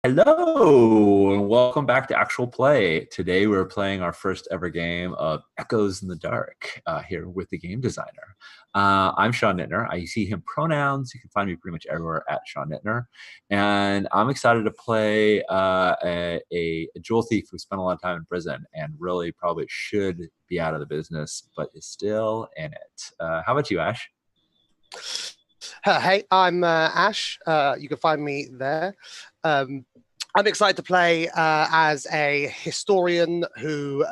Hello, and welcome back to Actual Play. Today we're playing our first ever game of Echoes in the Dark here with the game designer. I'm Sean Nittner. I see him pronouns. You can find me pretty much everywhere at Sean Nittner. And I'm excited to play a jewel thief who spent a lot of time in prison and really probably should be out of the business, but is still in it. How about you, Ash? Hey, I'm Ash. You can find me there. I'm excited to play as a historian who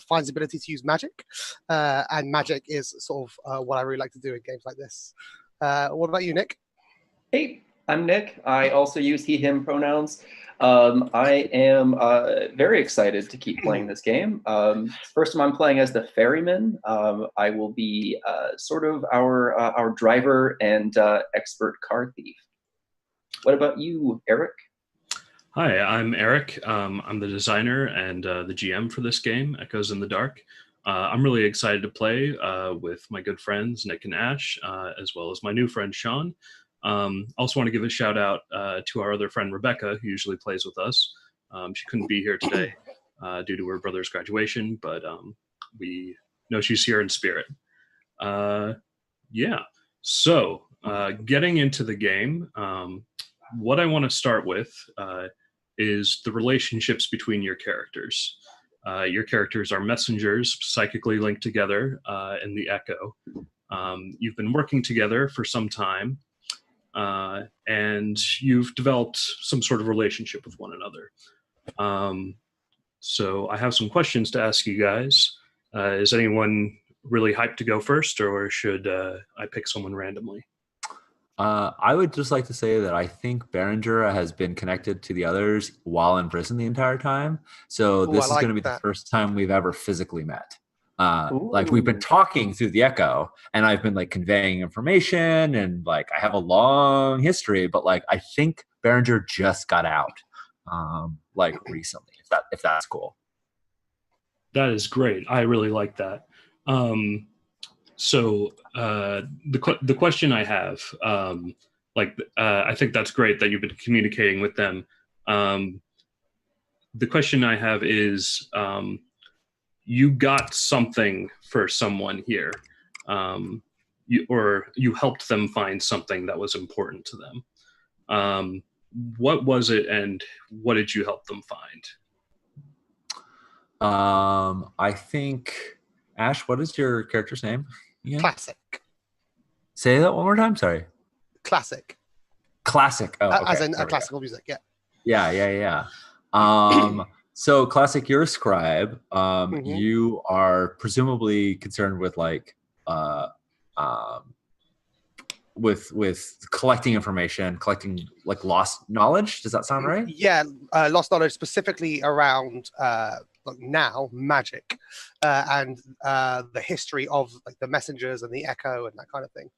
finds the ability to use magic, and magic is sort of what I really like to do in games like this. What about you, Nick? Hey, I'm Nick. I also use he, him pronouns. I am very excited to keep playing this game. First time I'm playing as the ferryman. I will be sort of our driver and expert car thief. What about you, Eric? Hi, I'm Eric. I'm the designer and the GM for this game, Echoes in the Dark. I'm really excited to play with my good friends, Nick and Ash, as well as my new friend, Sean. Also want to give a shout out to our other friend, Rebecca, who usually plays with us. She couldn't be here today due to her brother's graduation, but we know she's here in spirit. Yeah, so getting into the game, what I want to start with is the relationships between your characters. Your characters are messengers, psychically linked together in the Echo. You've been working together for some time, and you've developed some sort of relationship with one another. So I have some questions to ask you guys. Is anyone really hyped to go first, or should I pick someone randomly? I would just like to say that I think Berenger has been connected to the others while in prison the entire time. So this is going to be the first time we've ever physically met. Like we've been talking through the Echo, and I've been like conveying information, and like I have a long history, but like I think Berenger just got out, like recently. If that's cool. That is great. I really like that. So the question I have, I think that's great that you've been communicating with them. The question I have is, you got something for someone here, you helped them find something that was important to them. What was it, and what did you help them find? I think, Ash, what is your character's name? Yeah. Classic. Say that one more time. Sorry. Classic. Classic. Oh, okay. As in classical music. Yeah. Yeah. So, Classic, you're a scribe. You are presumably concerned with like, with collecting information, collecting like lost knowledge. Does that sound right? Yeah, lost knowledge specifically around now magic and the history of like the messengers and the Echo and that kind of thing.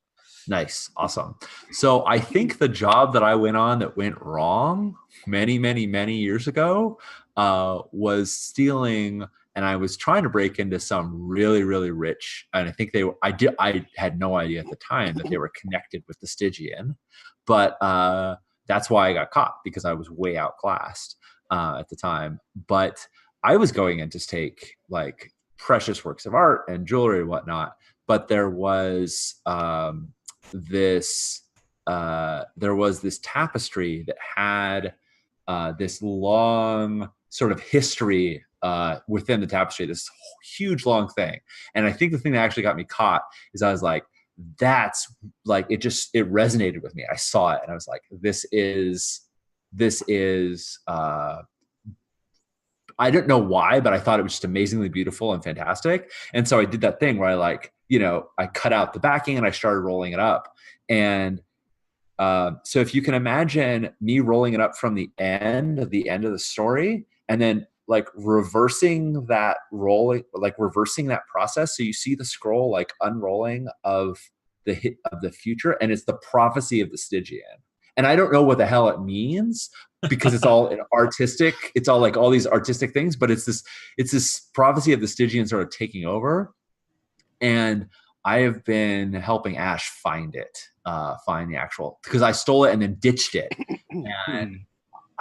Nice. Awesome. So I think the job that I went on that went wrong many years ago was stealing, and I was trying to break into some really rich, and I think I had no idea at the time that they were connected with the Stygian, but that's why I got caught, because I was way outclassed at the time. But I was going in to take like precious works of art and jewelry and whatnot, but there was this tapestry that had this long sort of history within the tapestry, this huge long thing. And I think the thing that actually got me caught is I was like, that's like, it resonated with me. I saw it and I was like, this is I don't know why, but I thought it was just amazingly beautiful and fantastic. And so I did that thing where I cut out the backing and I started rolling it up. And so if you can imagine me rolling it up from the end of the story, and then like reversing that process. So you see the scroll like unrolling of the future, and it's the prophecy of the Stygian. And I don't know what the hell it means, because it's all artistic. It's all like all these artistic things, but it's this prophecy of the Stygian sort of taking over. And I have been helping Ash find the actual, because I stole it and then ditched it. And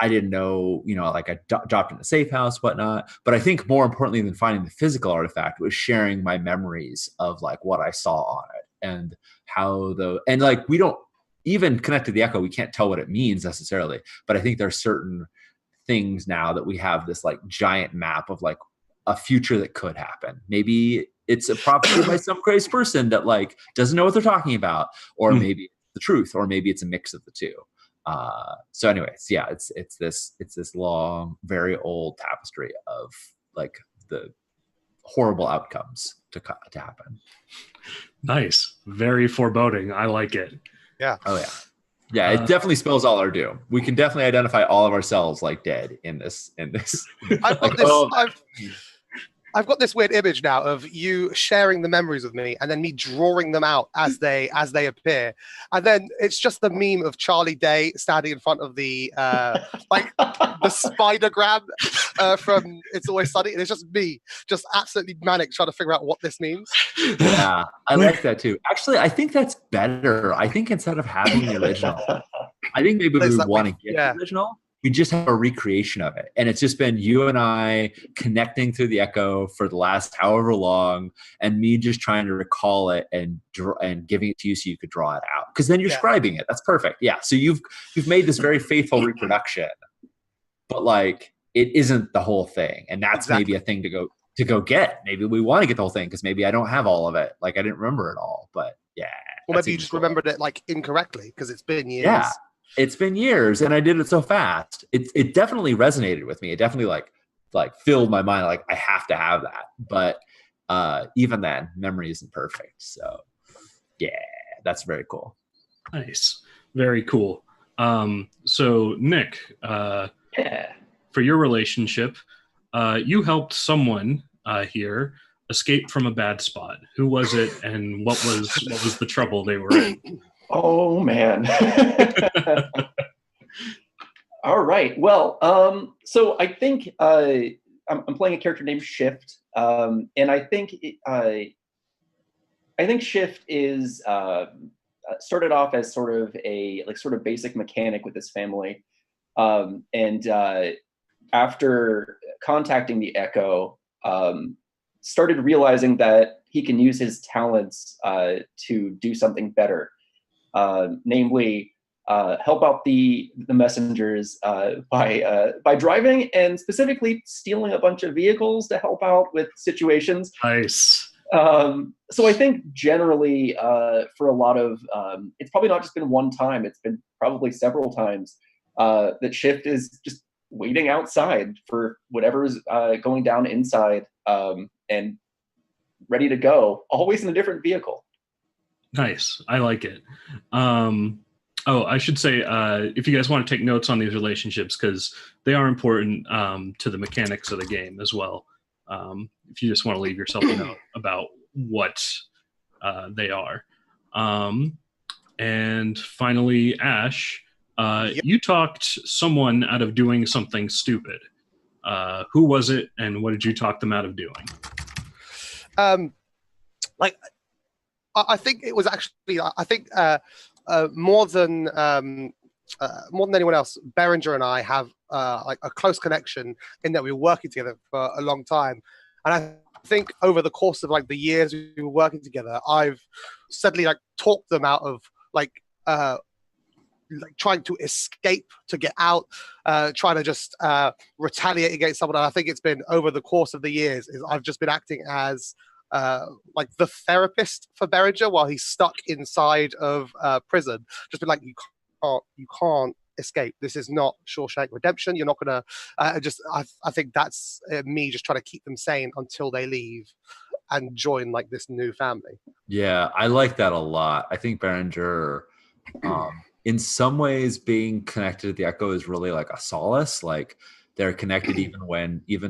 I didn't know, like I dropped in a safe house, whatnot. But I think more importantly than finding the physical artifact was sharing my memories of like what I saw on it and and like we don't even connect to the echo. We can't tell what it means necessarily, but I think there are certain things now that we have this like giant map of like a future that could happen. Maybe it's a prophecy by some crazy person that like doesn't know what they're talking about, or maybe it's the truth, or maybe it's a mix of the two. So anyways, yeah, it's this long, very old tapestry of like the horrible outcomes to happen. Nice. Very foreboding. I like it. Yeah. Oh yeah. Yeah, it definitely spells all our doom. We can definitely identify all of ourselves like dead in this. I've got this weird image now of you sharing the memories with me and then me drawing them out as they appear. And then it's just the meme of Charlie Day standing in front of the like the spider-gram from It's Always Sunny. And it's just me, just absolutely manic trying to figure out what this means. Yeah, I like that too. Actually, I think that's better. I think instead of having the original, I think maybe we would want to get the original. We just have a recreation of it. And it's just been you and I connecting through the echo for the last however long, and me just trying to recall it and giving it to you so you could draw it out. Because then you're scribing it. That's perfect. Yeah. So you've made this very faithful reproduction, but like it isn't the whole thing. And that's maybe a thing to go get. Maybe we want to get the whole thing because maybe I don't have all of it. Like I didn't remember it all. But yeah. Or maybe you just remembered it like incorrectly because it's been years. Yeah. It's been years and I did it so fast. It definitely resonated with me. It definitely like filled my mind. Like I have to have that. But even then, memory isn't perfect. So yeah, that's very cool. Nice. Very cool. So Nick, for your relationship, you helped someone here escape from a bad spot. Who was it and what was the trouble they were in? Oh man. All right. Well, so I think I'm playing a character named Shift, and I think Shift is started off as sort of a basic mechanic with his family, and after contacting the Echo, started realizing that he can use his talents to do something better. Namely, help out the messengers by driving and specifically stealing a bunch of vehicles to help out with situations. Nice. So I think generally for a lot of it's probably not just been one time, it's been probably several times that Shift is just waiting outside for whatever's going down inside and ready to go, always in a different vehicle. Nice. I like it. I should say, if you guys want to take notes on these relationships, because they are important to the mechanics of the game as well. If you just want to leave yourself a note about what they are. And finally, Ash, you talked someone out of doing something stupid. Who was it, and what did you talk them out of doing? I think it was actually, more than anyone else, Berenger and I have like a close connection in that we were working together for a long time. And I think over the course of like the years we were working together, I've suddenly like talked them out of like trying to escape, to get out, trying to just retaliate against someone. And I think it's been over the course of the years is I've just been acting as like the therapist for Berenger while he's stuck inside of prison. Just been like, you can't escape. This is not Shawshank Redemption. You're not gonna I think that's me just trying to keep them sane until they leave and join like this new family. Yeah, I like that a lot. I think Berenger in some ways being connected to the Echo is really like a solace. Like they're connected even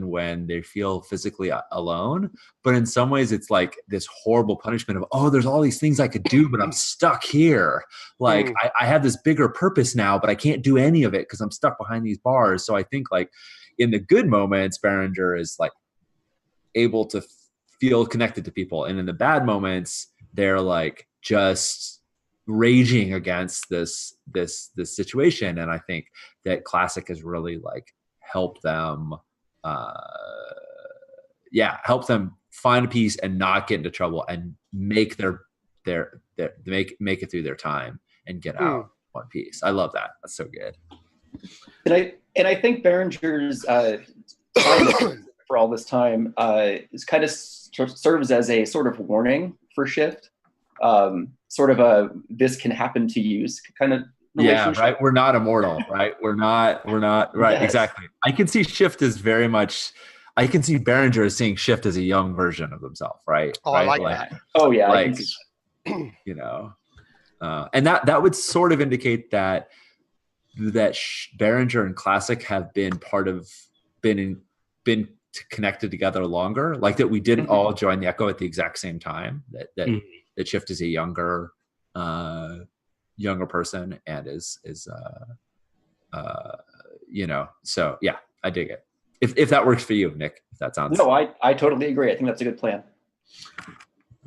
when they feel physically alone. But in some ways, it's like this horrible punishment of, oh, there's all these things I could do, but I'm stuck here. Like I have this bigger purpose now, but I can't do any of it because I'm stuck behind these bars. So I think like in the good moments, Berenger is like able to feel connected to people. And in the bad moments, they're like just raging against this situation. And I think that Classic has really like helped them help them find a piece and not get into trouble and make make it through their time and get out one piece. I love that. That's so good. And I think Behringer's for all this time is kind of serves as a sort of warning for Shift, sort of a this can happen to you kind of relationship. Yeah, right. We're not immortal, right? We're not right. Yes. Exactly. I can see Shift as very much. I can see Behringer as seeing Shift as a young version of himself, right? Oh, right? I like that. Oh yeah, like you know, and that would sort of indicate that Behringer and Classic have been been connected together longer, like that we didn't all join the Echo at the exact same time. That Shift is a younger person and is so yeah, I dig it. If that works for you, Nick, if that sounds. No, I totally agree. I think that's a good plan.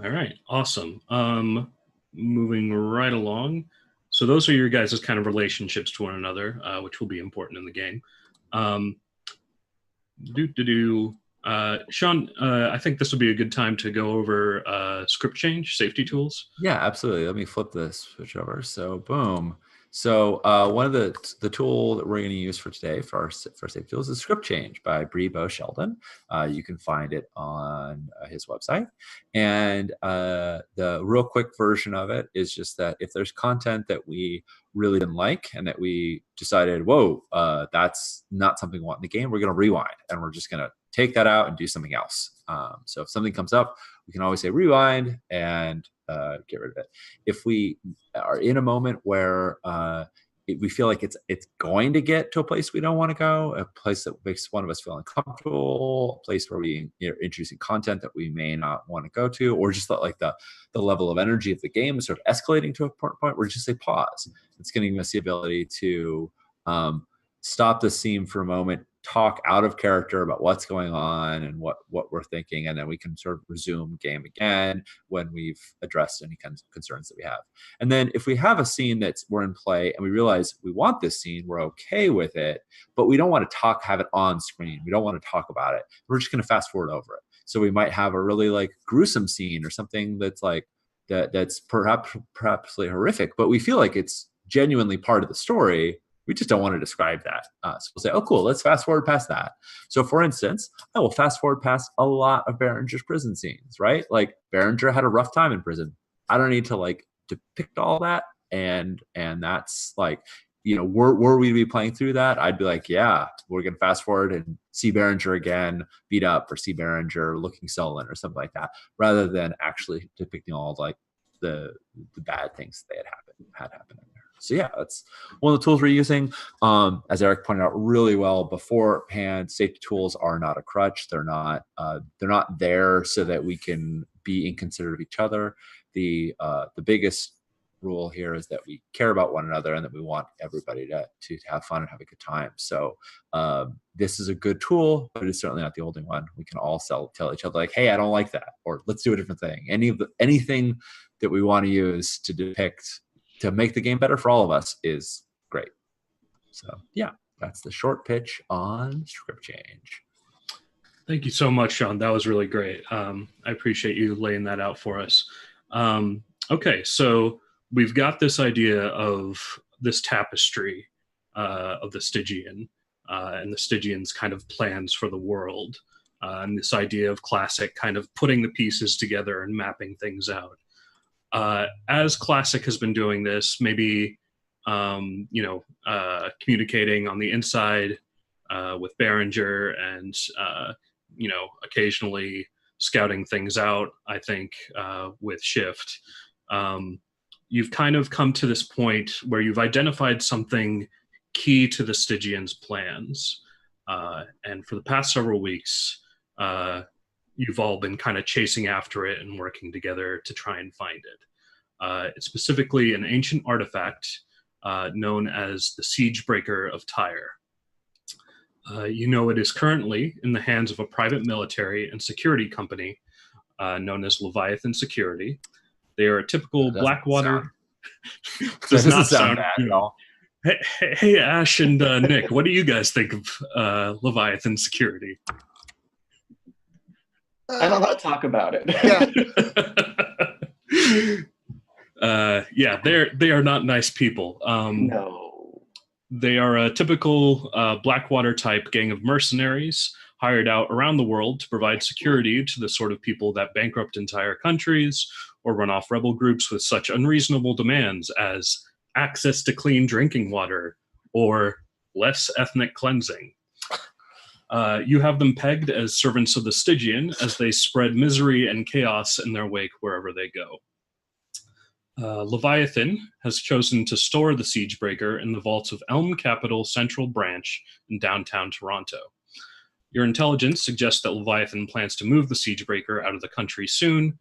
All right, awesome. Moving right along. So those are your guys' kind of relationships to one another, which will be important in the game. Sean, I think this will be a good time to go over script change, safety tools. Yeah, absolutely. Let me flip this switch over. So boom. So one of the tool that we're going to use for today for safety tools is Script Change by Bo Sheldon. You can find it on his website. And the real quick version of it is just that if there's content that we really didn't like and that we decided, whoa, that's not something we want in the game, we're going to rewind and we're just going to take that out and do something else. So if something comes up, we can always say rewind and get rid of it. If we are in a moment where we feel like it's going to get to a place we don't want to go, a place that makes one of us feel uncomfortable, a place where we are introducing content that we may not want to go to, or just like the level of energy of the game is sort of escalating to a point where just say pause. It's giving us the ability to stop the scene for a moment, talk out of character about what's going on and what we're thinking, and then we can sort of resume game again when we've addressed any kinds of concerns that we have. And then if we have a scene that's we're in play and we realize we want this scene, we're okay with it, but we don't want to have it on screen. We don't want to talk about it. We're just going to fast forward over it. So we might have a really like gruesome scene or something that's like that's perhaps like horrific, but we feel like it's genuinely part of the story. We just don't want to describe that. So we'll say, oh, cool, let's fast forward past that. So for instance, I will fast forward past a lot of Behringer's prison scenes, right? Like Behringer had a rough time in prison. I don't need to like depict all that. And that's like, were we to be playing through that? I'd be like, yeah, we're going to fast forward and see Behringer again beat up or see Behringer looking sullen or something like that, rather than actually depicting all like the bad things that had happened in there. So yeah, that's one of the tools we're using. As Eric pointed out really well beforehand, safety tools are not a crutch. They're not there so that we can be inconsiderate of each other. The biggest rule here is that we care about one another and that we want everybody to have fun and have a good time. So this is a good tool, but it's certainly not the only one. We can all tell each other like, hey, I don't like that, or let's do a different thing. Anything that we want to use to make the game better for all of us is great. So yeah, that's the short pitch on script change. Thank you so much, Sean. That was really great. I appreciate you laying that out for us. Okay, so we've got this idea of this tapestry of the Stygian and the Stygian's kind of plans for the world, and this idea of Classic kind of putting the pieces together and mapping things out. As Classic has been doing this, maybe communicating on the inside with Behringer and occasionally scouting things out, I think, with Shift. You've kind of come to this point where you've identified something key to the Stygian's plans. And for the past several weeks, you've all been kind of chasing after it and working together to try and find it. It's specifically an ancient artifact known as the Siegebreaker of Tyre. It is currently in the hands of a private military and security company known as Leviathan Security. They are a typical Blackwater. Does not sound bad good at all. Hey, Ash and Nick, what do you guys think of Leviathan security? I don't want to talk about it. Yeah. They are not nice people. No. They are a typical Blackwater type gang of mercenaries hired out around the world to provide security to the sort of people that bankrupt entire countries or run off rebel groups with such unreasonable demands as access to clean drinking water or less ethnic cleansing. You have them pegged as servants of the Stygian as they spread misery and chaos in their wake wherever they go. Leviathan has chosen to store the Siegebreaker in the vaults of Elm Capital Central Branch in downtown Toronto. Your intelligence suggests that Leviathan plans to move the Siegebreaker out of the country soon,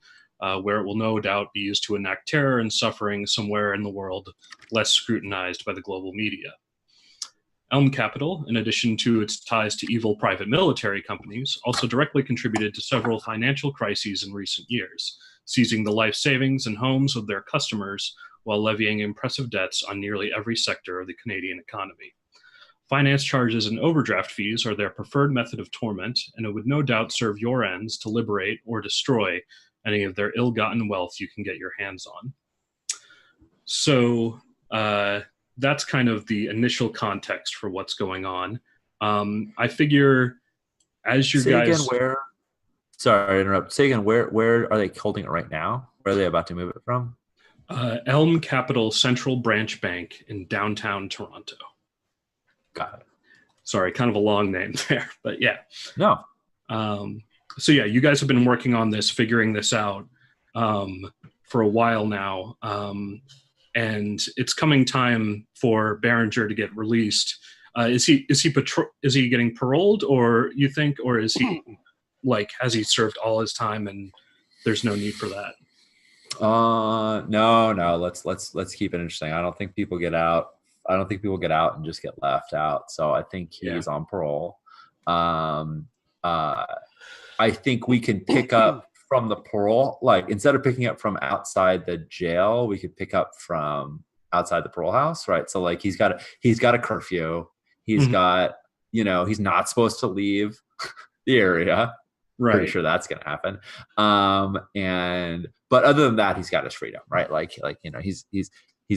where it will no doubt be used to enact terror and suffering somewhere in the world less scrutinized by the global media. Elm Capital, in addition to its ties to evil private military companies, also directly contributed to several financial crises in recent years, seizing the life savings and homes of their customers while levying impressive debts on nearly every sector of the Canadian economy. Finance charges and overdraft fees are their preferred method of torment, and it would no doubt serve your ends to liberate or destroy any of their ill-gotten wealth you can get your hands on. So that's kind of the initial context for what's going on. I figure as you guys... Say again, where... Sorry to interrupt. Say again, where are they holding it right now? Where are they about to move it from? Elm Capital Central Branch Bank in downtown Toronto. Got it. Sorry, kind of a long name there, but yeah. No. So yeah, you guys have been working on this, figuring this out for a while now, and it's coming time for Berenger to get released. Is he getting paroled, or you think, or is he like, has he served all his time and there's no need for that? No. Let's keep it interesting. I don't think people get out. I don't think people get out and just get left out. So I think he's on parole. I think we can pick up from the parole, like instead of picking up from outside the jail, we could pick up from outside the parole house, right? So like he's got a curfew. He's got, he's not supposed to leave the area. Right. Pretty sure that's going to happen. But other than that, he's got his freedom, right? Like he's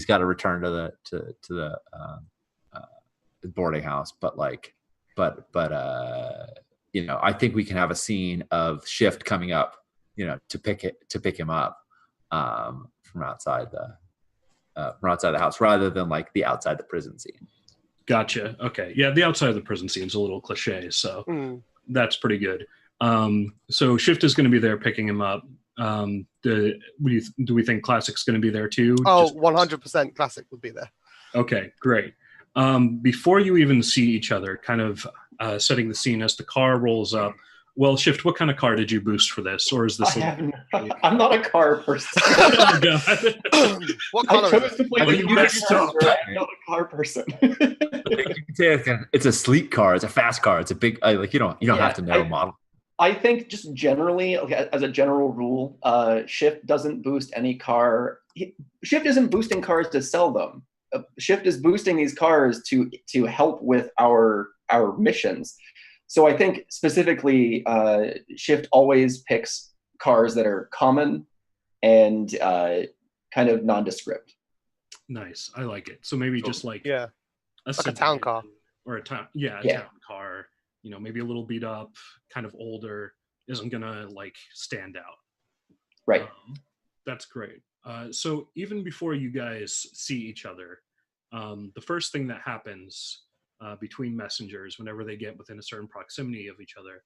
got to return to the boarding house, but I think we can have a scene of Shift coming up, to pick him up from outside the house, rather than like the outside the prison scene. Gotcha. Okay. Yeah, the outside of the prison scene is a little cliche, so that's pretty good. So Shift is going to be there picking him up. Do we think Classic's going to be there too? Oh, 100% Classic would be there. Okay, great. Before you even see each other, kind of setting the scene as the car rolls up. Well, Shift, what kind of car did you boost for this, or is this? I'm not a car person. Oh, God. What color? I chose to play I'm not a car person. It's a sleek car. It's a fast car. It's a big. You don't have to know a model. I think just generally, as a general rule, Shift doesn't boost any car. Shift isn't boosting cars to sell them. Shift is boosting these cars to help with our missions. So I think specifically, Shift always picks cars that are common and kind of nondescript. Nice, I like it. So maybe just like a town car or a town car. Maybe a little beat up, kind of older, isn't gonna like stand out. Right. That's great. So even before you guys see each other, the first thing that happens between messengers whenever they get within a certain proximity of each other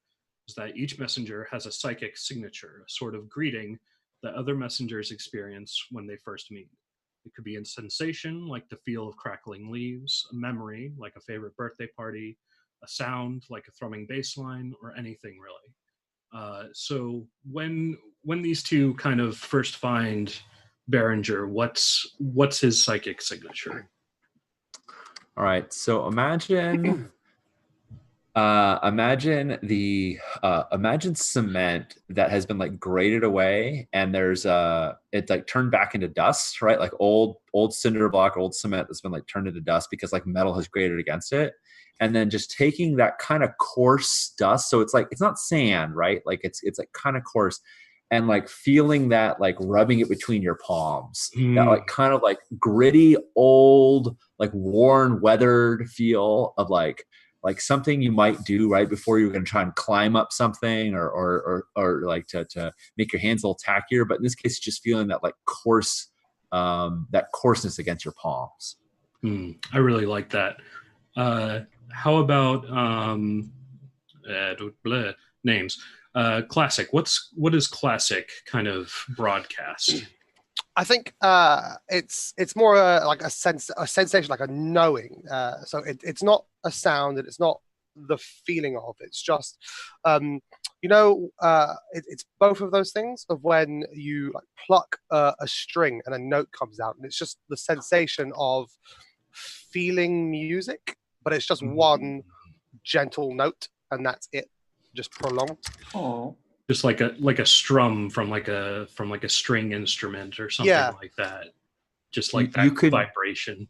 is that each messenger has a psychic signature, a sort of greeting that other messengers experience when they first meet. It could be a sensation like the feel of crackling leaves, a memory like a favorite birthday party, a sound like a thrumming bass line, or anything really. So when these two kind of first find Berenger, what's his psychic signature? All right. So imagine Imagine cement that has been like grated away, and it's like turned back into dust, right? Like old cinder block, old cement that's been like turned into dust because like metal has grated against it. And then just taking that kind of coarse dust, so it's like it's not sand, right? Like it's like kind of coarse, and like feeling that, like rubbing it between your palms, that like kind of like gritty, old, like worn, weathered feel of like something you might do right before you're going to try and climb up something, or like to make your hands a little tackier. But in this case, just feeling that like coarse, that coarseness against your palms. I really like that. How about names? Classic. What is classic kind of broadcast? I think it's more like a sensation, like a knowing. So it's not a sound, and it's not the feeling of. It's just, it's both of those things. Of when you like pluck a string and a note comes out, and it's just the sensation of feeling music, but it's just one gentle note, and that's it, just prolonged. Oh. Just like a strum from like a string instrument or something like that. Just like that vibration.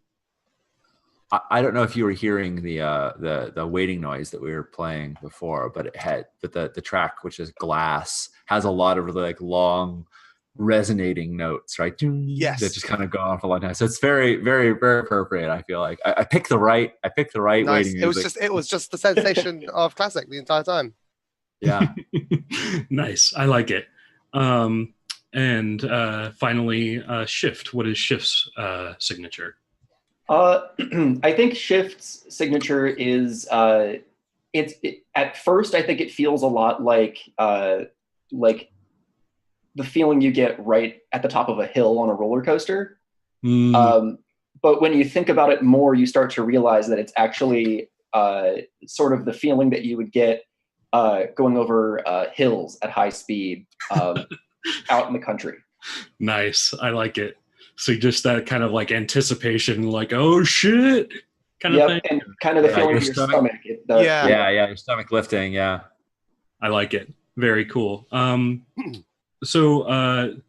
I don't know if you were hearing the waiting noise that we were playing before, but the track, which is Glass, has a lot of like long resonating notes, right? Yes. That just kind of go on for a long time. So it's very, very, very appropriate. I feel like I picked the right nice. waiting music. It was just the sensation of classic the entire time. Yeah. Nice. I like it. And finally, Shift. What is Shift's signature? I think Shift's signature is at first I think it feels a lot like the feeling you get right at the top of a hill on a roller coaster. But when you think about it more, you start to realize that it's actually sort of the feeling that you would get going over hills at high speed out in the country. Nice. I like it. So just that kind of like anticipation, like, oh shit, kind of thing. And kind of the feeling of your stomach. Your stomach lifting. Yeah. I like it. Very cool. So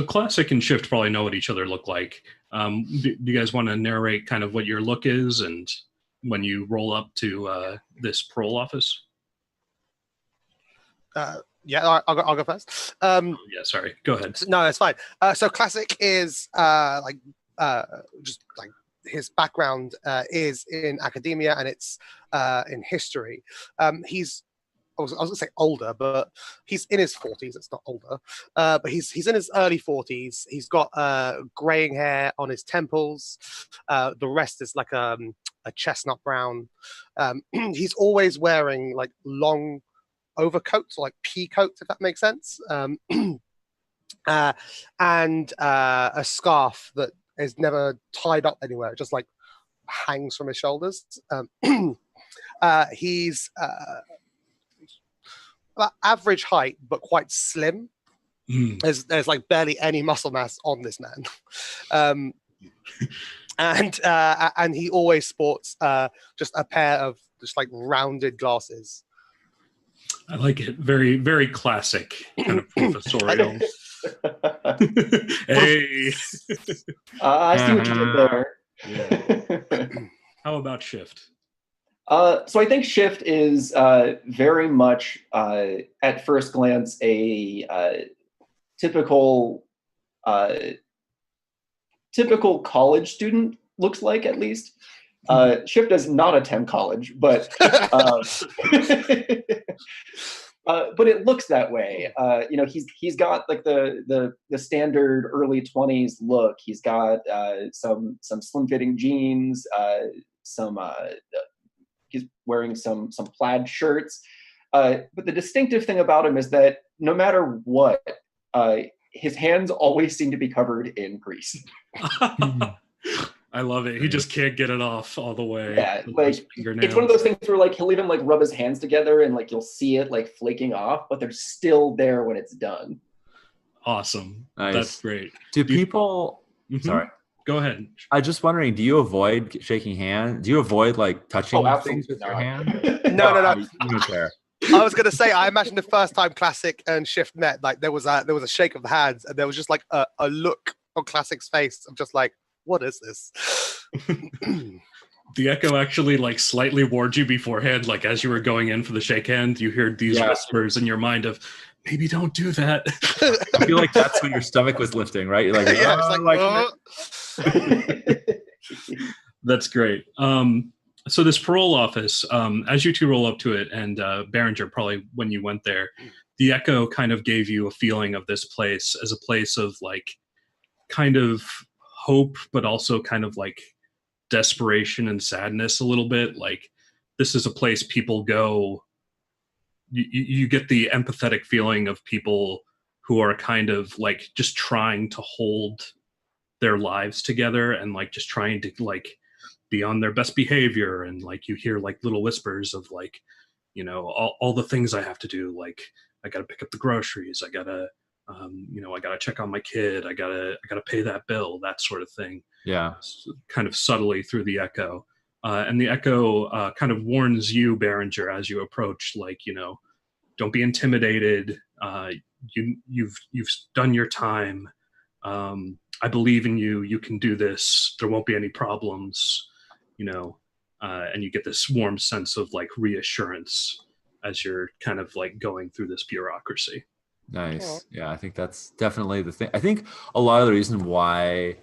Classic and Shift probably know what each other look like. Do you guys want to narrate kind of what your look is and when you roll up to this parole office? Yeah, I'll go first. Sorry. Go ahead. No, it's fine. So Classic is just like his background is in academia, and it's in history. I was going to say older, but he's in his 40s. It's not older, but he's in his early 40s. He's got graying hair on his temples. The rest is like a chestnut brown. He's always wearing like long overcoats, like pea coats, if that makes sense, and a scarf that is never tied up anywhere. It just like hangs from his shoulders. He's about average height, but quite slim. There's like barely any muscle mass on this man. And he always sports just a pair of just like rounded glasses. I like it. Very, very classic, kind of professorial. Hey. I see what you did there. Yeah. How about Shift? So I think Shift is very much, at first glance, a typical college student, looks like, at least. Shift does not attend college, but but it looks that way. He's got like the standard early 20s look. He's got some slim fitting jeans, he's wearing some plaid shirts. But the distinctive thing about him is that no matter what, his hands always seem to be covered in grease. I love it. He just can't get it off all the way. Yeah, like it's one of those things where like he'll even like rub his hands together and like you'll see it like flaking off, but they're still there when it's done. Awesome. Nice. That's great. Do people? Sorry. Go ahead. I just wondering, do you avoid shaking hands? Do you avoid like touching Oh, things absolutely with your not. hand? No. You don't care. I was gonna say, I imagine the first time Classic and Shift met, like there was a shake of the hands, and there was just like a look on Classic's face of just like, what is this? The echo actually like slightly warned you beforehand, like as you were going in for the shake hand, you heard these whispers in your mind of, maybe don't do that. I feel like that's when your stomach was lifting, right? You're like, Yeah, it's like, That's great. So this parole office, as you two roll up to it, and Berenger, probably when you went there, the echo kind of gave you a feeling of this place as a place of like kind of hope, but also kind of like desperation and sadness a little bit. Like this is a place people go, you get the empathetic feeling of people who are kind of like just trying to hold their lives together and like just trying to like be on their best behavior. And like you hear like little whispers of like, you know, all the things I have to do. Like I got to pick up the groceries. I gotta, I gotta check on my kid. I gotta pay that bill, that sort of thing. Yeah. Kind of subtly through the echo. And the echo kind of warns you, Berenger, as you approach, like, you know, don't be intimidated. You've done your time. I believe in you. You can do this. There won't be any problems, you know. And you get this warm sense of like reassurance as you're kind of like going through this bureaucracy. Nice. Yeah, I think that's definitely the thing. I think a lot of the reason why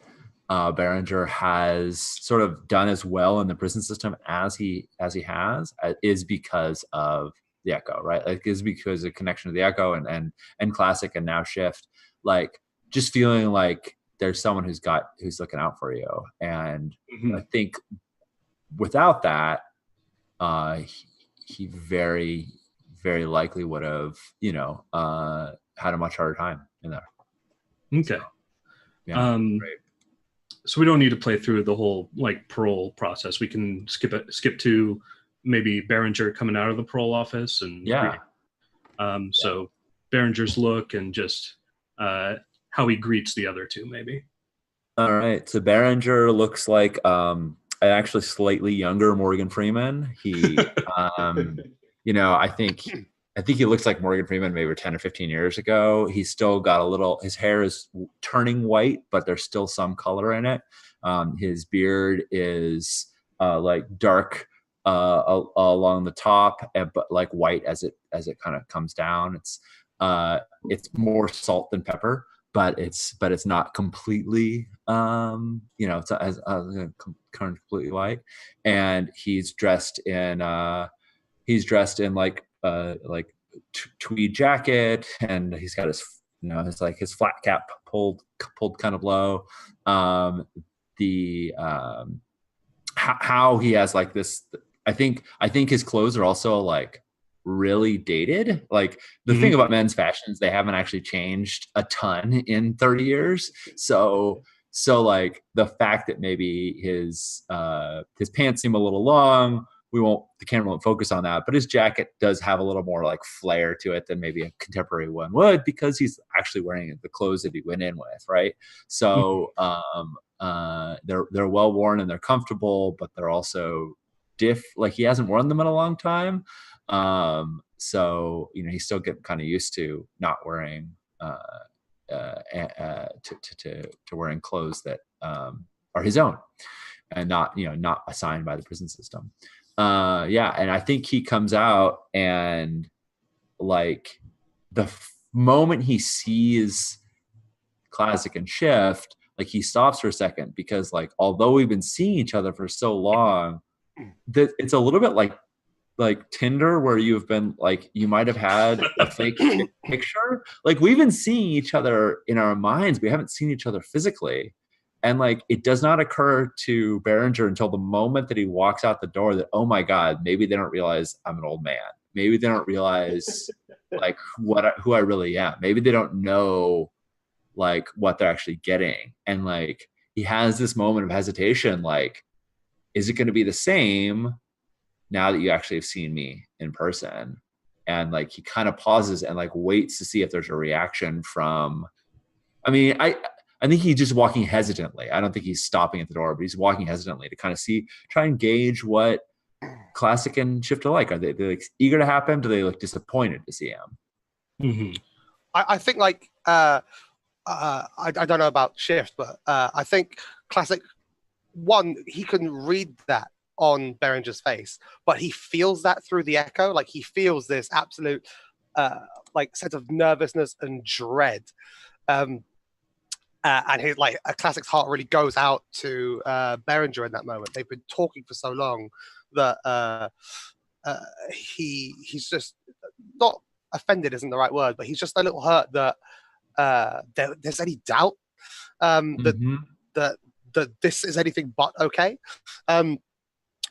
Berenger has sort of done as well in the prison system as he has is because of the echo, right? Like is because of the connection to the echo and Classic and now Shift, like just feeling like there's someone who's looking out for you. And I think without that, he very, very likely would have, had a much harder time in there. Okay. So, yeah. Great. So we don't need to play through the whole like parole process. We can skip to maybe Berenger coming out of the parole office and so Berenger's look and just how he greets the other two, maybe. All right. So Berenger looks like an actually slightly younger Morgan Freeman. He, I think he looks like Morgan Freeman maybe 10 or 15 years ago. He's still got his hair is turning white, but there's still some color in it. His beard is like dark along the top, but like white as it kind of comes down. It's more salt than pepper, but it's not completely, it's kind of completely white. And he's dressed in like tweed jacket, and he's got his his flat cap pulled kind of low. How he has like this, I think his clothes are also like really dated. Like the thing about men's fashions, they haven't actually changed a ton in 30 years. So like the fact that maybe his pants seem a little long, the camera won't focus on that, but his jacket does have a little more like flair to it than maybe a contemporary one would, because he's actually wearing the clothes that he went in with, right? So they're well worn and they're comfortable, but they're also like he hasn't worn them in a long time. So he's still getting kind of used to not wearing to wearing clothes that are his own and not assigned by the prison system. And I think he comes out, and like the moment he sees Classic and Shift, like he stops for a second, because like although we've been seeing each other for so long, that it's a little bit like Tinder, where you've been like, you might have had a fake picture. Like we've been seeing each other in our minds, we haven't seen each other physically. And like, it does not occur to Berenger until the moment that he walks out the door that, oh my God, maybe they don't realize I'm an old man. Maybe they don't realize like who I really am. Maybe they don't know like what they're actually getting. And like, he has this moment of hesitation. Like, is it going to be the same now that you actually have seen me in person? And like, he kind of pauses and like waits to see if there's a reaction from, I think he's just walking hesitantly. I don't think he's stopping at the door, but he's walking hesitantly to kind of try and gauge what Classic and Shift are like. Are they like eager to have him? Do they look disappointed to see him? Mm-hmm. I think like I don't know about Shift, but I think Classic, one, he can read that on Berenger's face, but he feels that through the echo. Like he feels this absolute like sense of nervousness and dread. And his like a Classic's heart really goes out to Berenger in that moment. They've been talking for so long that he's just not offended isn't the right word, but he's just a little hurt that there's any doubt that this is anything but okay.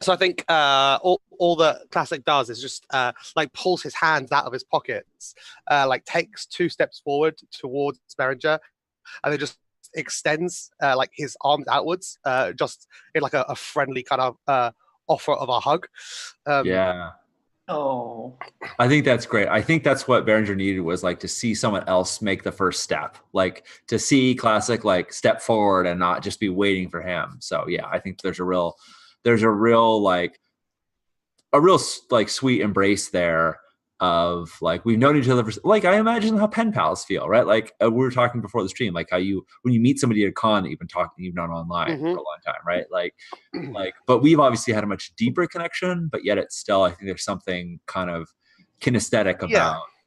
So I think all that Classic does is just like pulls his hands out of his pockets, like takes 2 steps forward towards Berenger, and then just extends like his arms outwards, just in like a friendly kind of offer of a hug. Yeah. Oh, I think that's great. I think that's what Berenger needed, was like to see someone else make the first step, like to see Classic like step forward and not just be waiting for him. So yeah, I think there's a real like sweet embrace there of like, we've known each other for, like, I imagine how pen pals feel, right? Like we were talking before the stream, like how when you meet somebody at a con that you've known online for a long time, right? Like, but we've obviously had a much deeper connection, but yet it's still, I think there's something kind of kinesthetic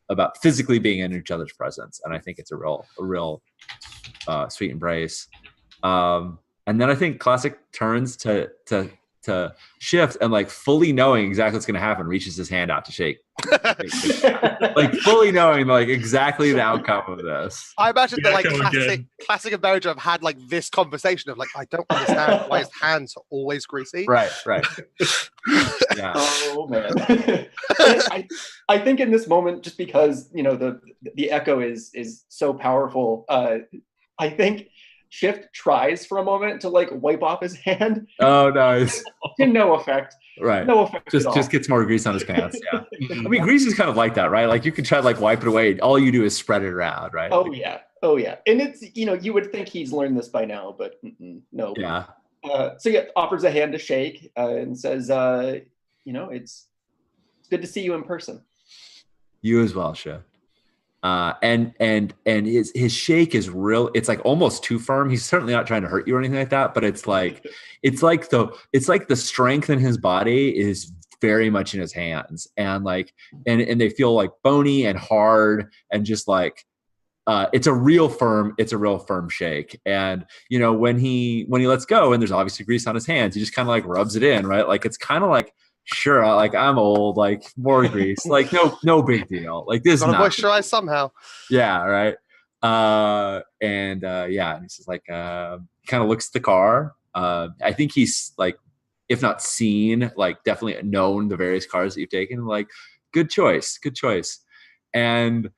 about physically being in each other's presence. And I think it's a real sweet embrace. And then I think Classic turns to Shift and like fully knowing exactly what's going to happen, reaches his hand out to shake. Like fully knowing like exactly the outcome of this. I imagine that like Classic and Berenger have had like this conversation of like, I don't understand why his hands are always greasy. Right. Yeah. Oh man. I think in this moment, just because the echo is so powerful, I think Shift tries for a moment to like wipe off his hand. Oh, nice. To no effect. Right. No effect. Just gets more grease on his pants. Yeah. I mean, grease is kind of like that, right? Like you can try to like wipe it away. All you do is spread it around, right? Oh yeah. And it's you would think he's learned this by now, but no. Yeah. So yeah, offers a hand to shake and says, it's good to see you in person. You as well, Shift. And his shake is real. It's like almost too firm. He's certainly not trying to hurt you or anything like that, but it's like the strength in his body is very much in his hands, and like, and they feel like bony and hard and just like, it's a real firm shake. And, when he lets go and there's obviously grease on his hands, he just kind of like rubs it in, right? Like, it's kind of like, sure, like I'm old, like more grease, like no big deal. Like this is not moisturize somehow. Yeah, right. And he's just like kind of looks at the car. I think he's like, if not seen, like definitely known the various cars that you've taken. Like, good choice. And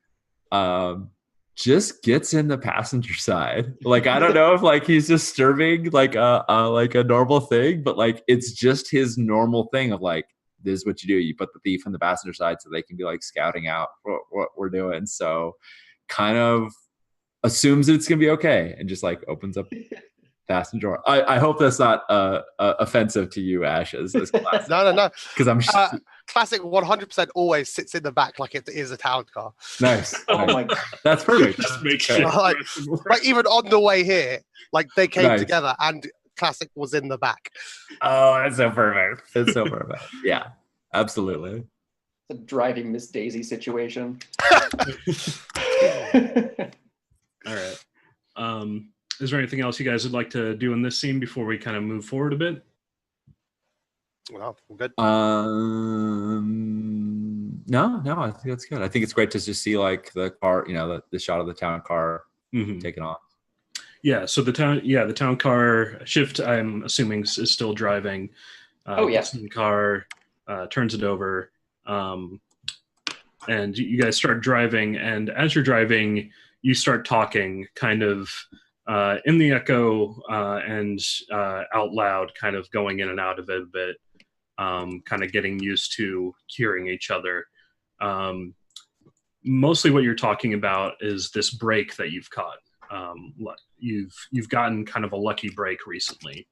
just gets in the passenger side. Like, I don't know if like he's disturbing like a normal thing, but like it's just his normal thing of like, this is what you do. You put the thief on the passenger side so they can be like scouting out what we're doing. So kind of assumes that it's gonna be okay and just like opens up the passenger door. I hope that's not offensive to you, Ash, as Classic. No. Because I'm Classic 100% always sits in the back like it is a town car. Nice. Oh my God. That's perfect. Just make sure. Like even on the way here, like they came together and Classic was in the back. Oh, that's so perfect. It's so perfect. Yeah, absolutely. It's a driving Miss Daisy situation. All right. Is there anything else you guys would like to do in this scene before we kind of move forward a bit? Well, good. No, I think that's good. I think it's great to just see like the car, the shot of the town car taking off. Yeah, so the town car Shift, I'm assuming, is still driving. Gets in the car, turns it over, and you guys start driving. And as you're driving, you start talking, kind of in the echo and out loud, kind of going in and out of it a bit, kind of getting used to hearing each other. Mostly, what you're talking about is this break that you've caught. You've gotten kind of a lucky break recently.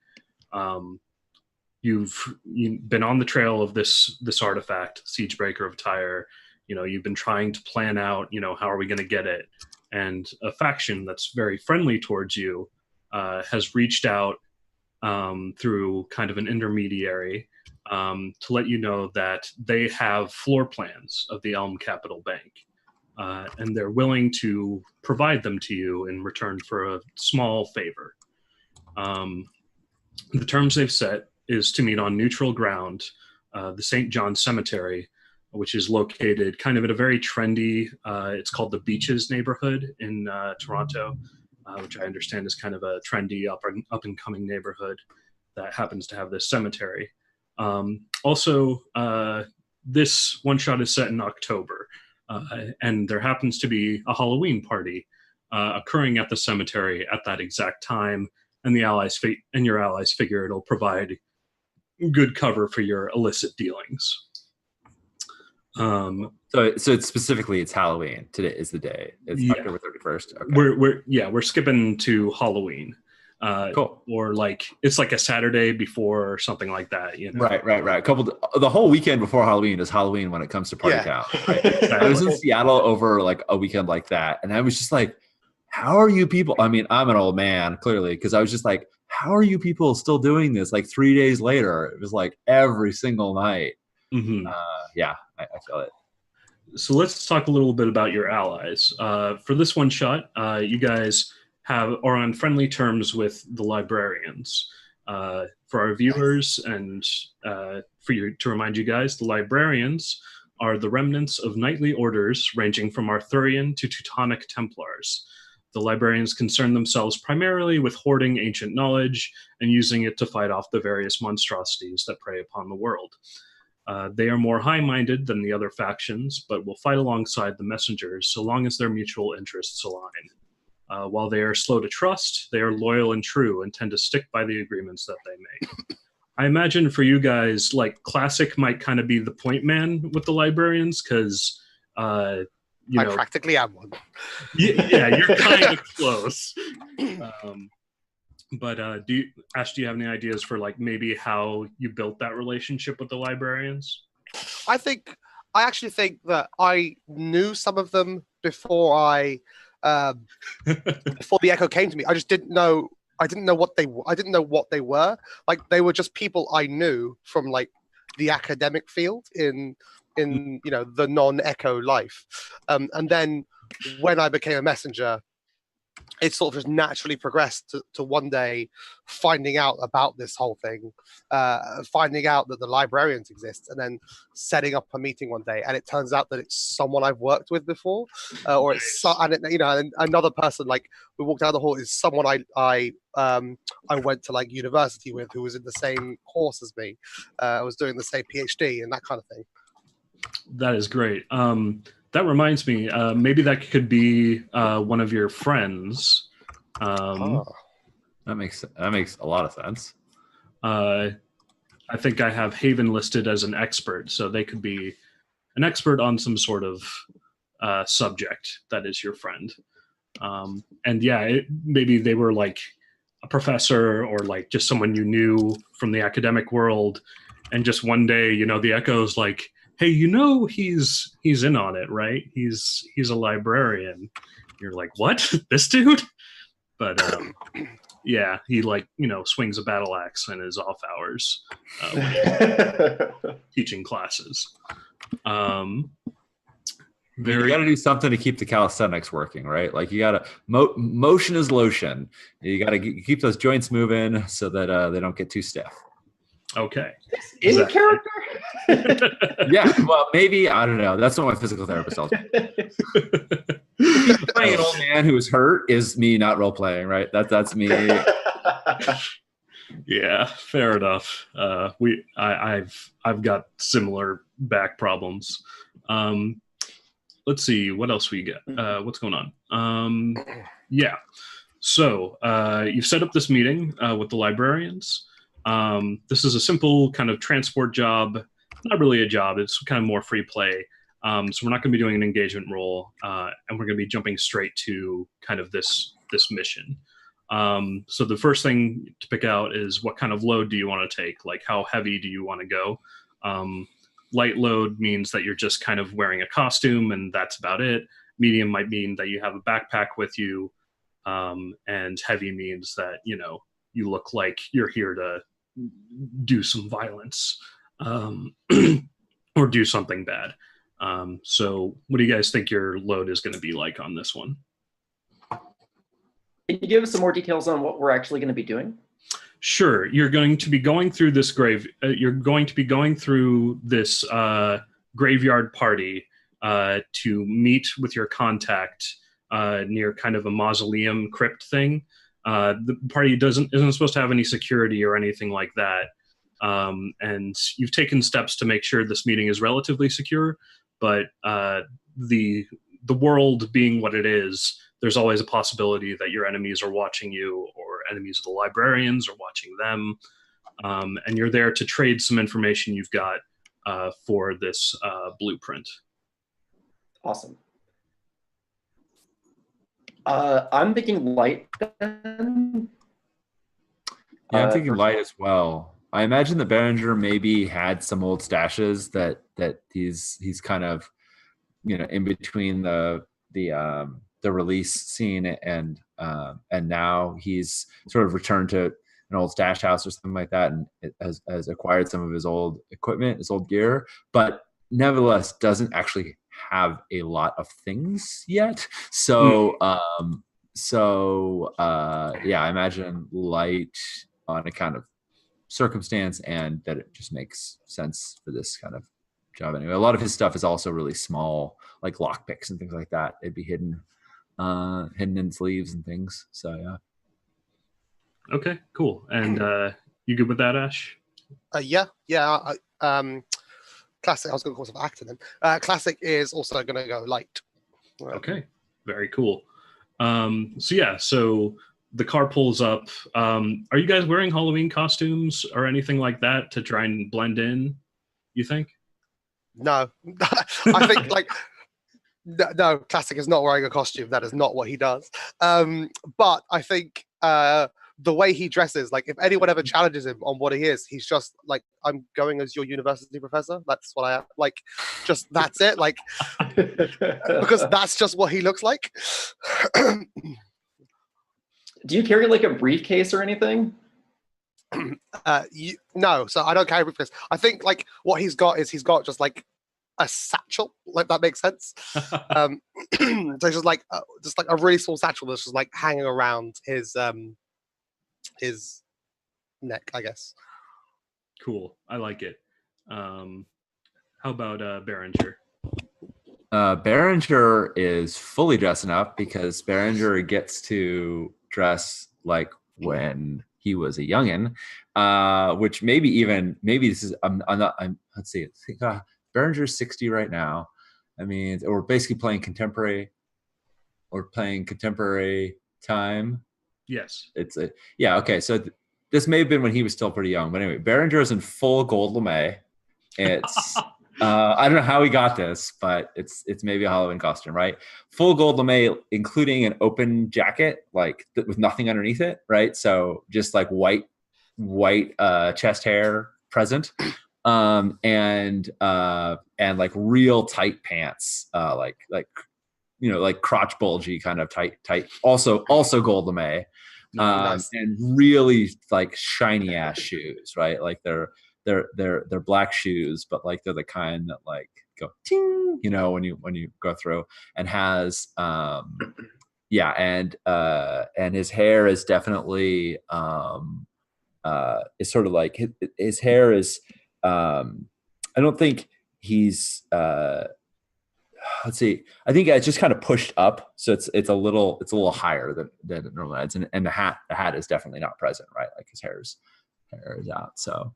You've been on the trail of this artifact, Siegebreaker of Tyre. You've been trying to plan out, how are we going to get it? And a faction that's very friendly towards you has reached out through kind of an intermediary to let you know that they have floor plans of the Elm Capital Bank. And they're willing to provide them to you in return for a small favor. The terms they've set is to meet on neutral ground, the St. John Cemetery, which is located kind of at a very trendy, it's called the Beaches neighborhood in Toronto, which I understand is kind of a trendy up and coming neighborhood that happens to have this cemetery. Also, this one shot is set in October, and there happens to be a Halloween party occurring at the cemetery at that exact time, and the allies and your allies figure it'll provide good cover for your illicit dealings. So it's specifically it's Halloween. Today is the day. It's October 31st. Okay. We're skipping to Halloween. Cool. Or it's like a Saturday before or something like that. Right. The whole weekend before Halloween is Halloween when it comes to Party Town. Right? I was in Seattle over like a weekend like that, and I was just like, how are you people? I mean, I'm an old man clearly, because I was just like, how are you people still doing this? Like 3 days later, it was like every single night. Mm-hmm. I feel it. So let's talk a little bit about your allies. For this one shot, you guys are on friendly terms with the librarians. For our viewers and to remind you guys, the librarians are the remnants of knightly orders ranging from Arthurian to Teutonic Templars. The librarians concern themselves primarily with hoarding ancient knowledge and using it to fight off the various monstrosities that prey upon the world. They are more high-minded than the other factions, but will fight alongside the messengers so long as their mutual interests align. While they are slow to trust, they are loyal and true and tend to stick by the agreements that they make. I imagine for you guys, Classic might kind of be the point man with the librarians, because I practically am one. Yeah, you're kind of close. But do you have any ideas for maybe how you built that relationship with the librarians? I actually think that I knew some of them before before the Echo came to me. I just didn't know. I didn't know what they were. They were just people I knew from the academic field in the non-Echo life. And then when I became a messenger, it sort of just naturally progressed to one day finding out about this whole thing, finding out that the librarians exist, and then setting up a meeting one day. And it turns out that it's someone I've worked with before, or it's and another person we walked down the hall is someone I went to university with, who was in the same course as me. I was doing the same PhD and that kind of thing. That is great. That reminds me, maybe that could be one of your friends. That makes a lot of sense. I think I have Haven listed as an expert, so they could be an expert on some sort of subject that is your friend. And maybe they were a professor or just someone you knew from the academic world, and just one day, the Echo's hey, he's in on it, right? He's a librarian. You're like, what? This dude? But he swings a battle axe in his off hours when teaching classes. You got to do something to keep the calisthenics working, right? You got to motion is lotion. You got to keep those joints moving so that they don't get too stiff. Okay. In character? Yeah, well, maybe, I don't know. That's what my physical therapist tells me. Playing an old man who is hurt is me not role-playing, right? That's me. Yeah, fair enough. I've got similar back problems. Let's see, what else we get? What's going on? So you've set up this meeting with the librarians. This is a simple kind of transport job, not really a job, it's kind of more free play. So we're not going to be doing an engagement role, and we're going to be jumping straight to kind of this this mission. So the first thing to pick out is what kind of load do you want to take? Like how heavy do you want to go? Light load means that you're just kind of wearing a costume and that's about it. Medium might mean that you have a backpack with you. And heavy means that, you know, you look like you're here to do some violence or do something bad. So what do you guys think your load is going to be like on this one? Can you give us some more details on what we're actually going to be doing? Sure. You're going to be going through this you're going to be going through this graveyard party to meet with your contact near kind of a mausoleum crypt thing. The party isn't supposed to have any security or anything like that. And you've taken steps to make sure this meeting is relatively secure, but the world being what it is, there's always a possibility that your enemies are watching you, or enemies of the librarians are watching them. And you're there to trade some information you've got for this blueprint. Awesome. I'm thinking light then. Yeah, I'm thinking light as well. I imagine that Berenger maybe had some old stashes that he's kind of, you know, in between the release scene and now he's sort of returned to an old stash house or something like that, and has acquired some of his old equipment, his old gear, but nevertheless doesn't actually have a lot of things yet. So yeah, I imagine light on a kind of circumstance, and that it just makes sense for this kind of job anyway. A lot of his stuff is also really small, like lockpicks and things like that. It'd be hidden in sleeves and things. So yeah. Okay, cool. And you good with that, Ash? Yeah. Classic. I was going to call myself actor then. Classic is also going to go light. Okay, very cool. So the car pulls up. Are you guys wearing Halloween costumes or anything like that to try and blend in, you think? No. I think no, Classic is not wearing a costume. That is not what he does. But I think the way he dresses, like if anyone ever challenges him on what he is, he's just like, I'm going as your university professor. That's what I am. Like, just that's it. Like, because that's just what he looks like. Do you carry like a briefcase or anything? No, so I don't carry a briefcase. I think like what he's got just like a satchel, like that makes sense. So just like a really small satchel that's just like hanging around his neck, I guess. Cool. I like it. How about Berenger? Berenger is fully dressing up because Berenger gets to dress like when he was a youngin, which maybe this is let's see. Berenger's 60 right now. I mean, we're basically playing contemporary time. Yes. Okay. So this may have been when he was still pretty young, but anyway, Berenger is in full gold lame. It's I don't know how he got this, but it's maybe a Halloween costume, right? Full gold lame, including an open jacket, like with nothing underneath it, right? So just like white chest hair present, and like real tight pants, like you know, like crotch bulgy kind of tight. Also gold lame, Nice. and really like shiny ass shoes, right? Like they're black shoes, but like they're the kind that like go ting, you know, when you go through, and has and his hair is definitely is sort of like his hair is I don't think he's let's see. I think it's just kind of pushed up, so it's a little higher than it normally is, and the hat is definitely not present, right? Like his hair is out. So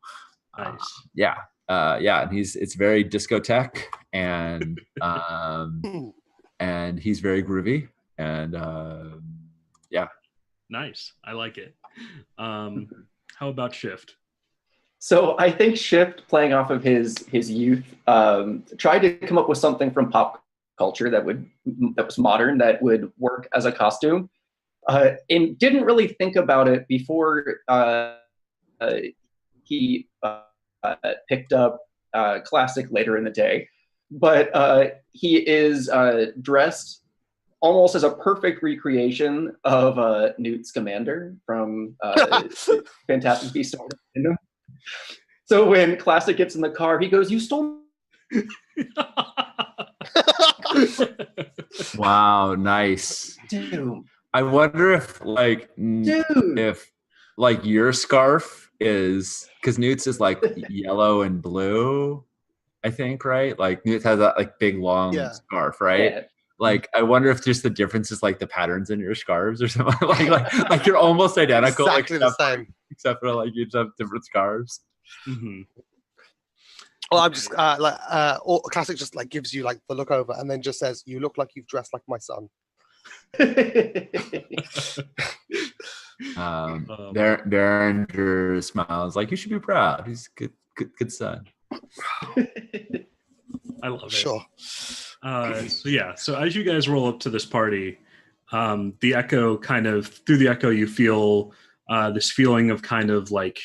nice. And it's very discotheque, and and he's very groovy, and yeah. Nice. I like it. How about Shift? So I think Shift, playing off of his youth, tried to come up with something from pop culture that was modern, that would work as a costume. and didn't really think about it before he picked up Classic later in the day. But he is dressed almost as a perfect recreation of Newt Scamander from Fantastic Beasts of Kingdom. So when Classic gets in the car, he goes, "You stole." Wow, nice. Dude. I wonder if Dude. if like your scarf is because Newt's is like yellow and blue, I think, right? Like Newt has that like big long scarf, right? Yeah. Like I wonder if just the difference is like the patterns in your scarves or something. like you're almost identical, Exactly the same. except for like you just have different scarves. Mm-hmm. Well, I'm just Classic just like gives you like the look over and then just says, "You look like you've dressed like my son." Berenger smiles like, "You should be proud. He's a good son." I love it. Sure. So as you guys roll up to this party, the echo through the echo you feel this feeling of kind of like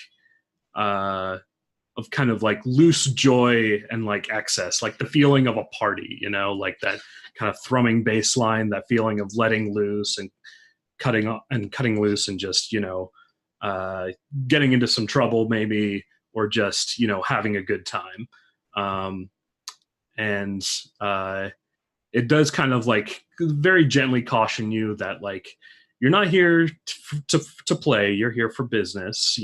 loose joy and like excess, like the feeling of a party, like that kind of thrumming bass line, that feeling of letting loose and cutting loose and just getting into some trouble maybe, or just having a good time. And it does kind of like very gently caution you that like you're not here to play, you're here for business.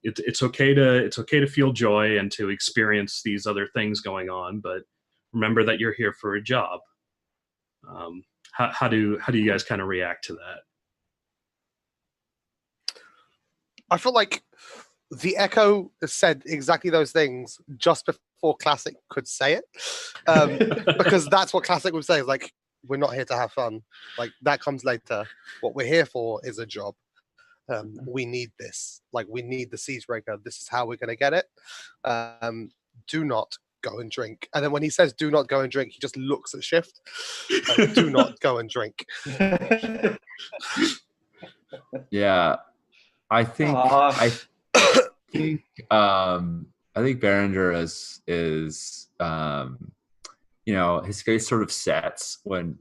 It's okay to feel joy and to experience these other things going on, but remember that you're here for a job. How do you guys kind of react to that? I feel like the echo said exactly those things just before Classic could say it, because that's what Classic would say. Is like, we're not here to have fun. Like that comes later. What we're here for is a job. We need this. Like we need the siege breaker. This is how we're going to get it. Do not go and drink. And then when he says "do not go and drink," he just looks at Shift. Like, do not go and drink. Yeah, I think Berenger is his face sort of sets when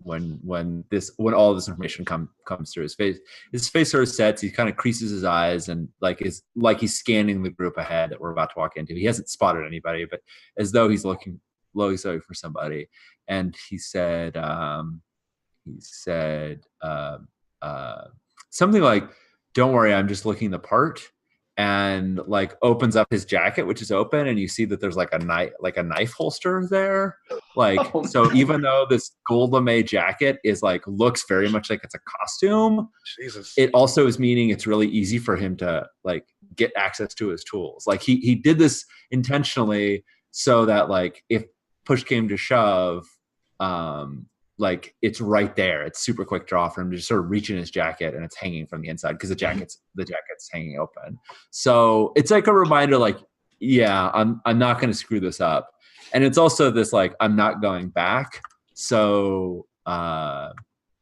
all this information comes through his face. His face sort of sets. He kind of creases his eyes and he's scanning the group ahead that we're about to walk into. He hasn't spotted anybody, but as though he's looking for somebody. And he said something like, "Don't worry, I'm just looking the part." And like opens up his jacket, which is open, and you see that there's like a knife holster there. So even though this Gold Lame jacket is looks very much like it's a costume, Jesus, it also is meaning it's really easy for him to get access to his tools. Like he did this intentionally so that if push came to shove, it's right there. It's super quick draw for him to just sort of reach in his jacket, and it's hanging from the inside because the jacket's hanging open. So it's like a reminder, I'm not going to screw this up. And it's also this I'm not going back. So I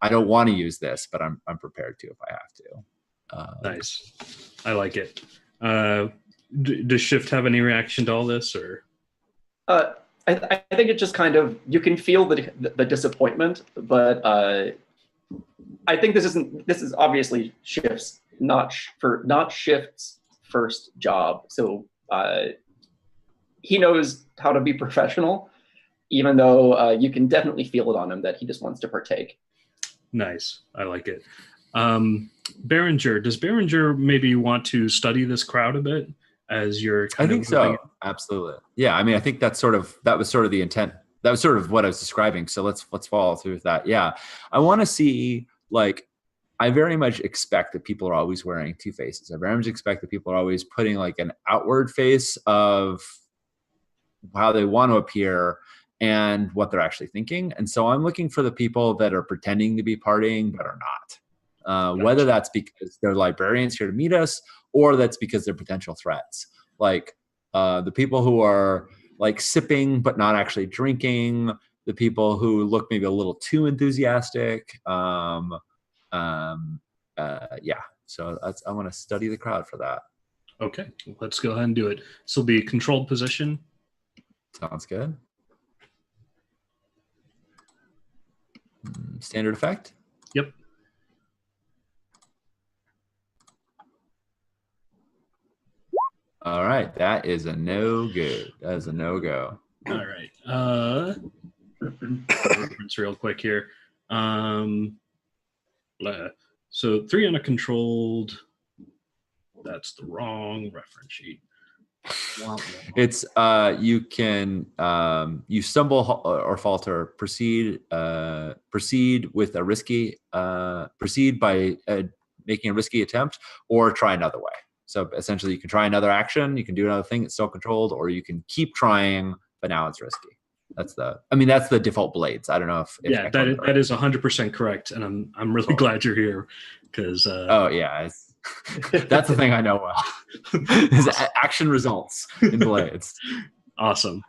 don't want to use this, but I'm prepared to if I have to. Nice. I like it. Does Shift have any reaction to all this, or? I think it just kind of, you can feel the disappointment, but I think this is obviously Shift's not Shift's first job. So he knows how to be professional, even though you can definitely feel it on him that he just wants to partake. Nice, I like it. Berenger, does Berenger maybe want to study this crowd a bit? As you're I think so. Absolutely. Yeah. I mean, I think that was sort of the intent. That was sort of what I was describing. So let's follow through with that. Yeah. I want to see, I very much expect that people are always wearing two faces. I very much expect that people are always putting an outward face of how they want to appear and what they're actually thinking. And so I'm looking for the people that are pretending to be partying, but are not. Whether that's because they're librarians here to meet us, or that's because they're potential threats. The people who are sipping but not actually drinking, the people who look maybe a little too enthusiastic, Yeah, so I want to study the crowd for that. Okay, let's go ahead and do it. This will be controlled position. Sounds good. Standard effect? Yep. All right, that is a no good. That is a no go. All right. Reference real quick here. So 3 uncontrolled. That's the wrong reference sheet. It's you can you stumble or falter. Proceed with a risky proceed by making a risky attempt, or try another way. So essentially, you can try another action, you can do another thing, it's still controlled, or you can keep trying, but now it's risky. That's the default blades. I don't know if yeah, that is 100% correct, and I'm really glad you're here because oh yeah, that's the thing I know well. Is action results in blades. Awesome.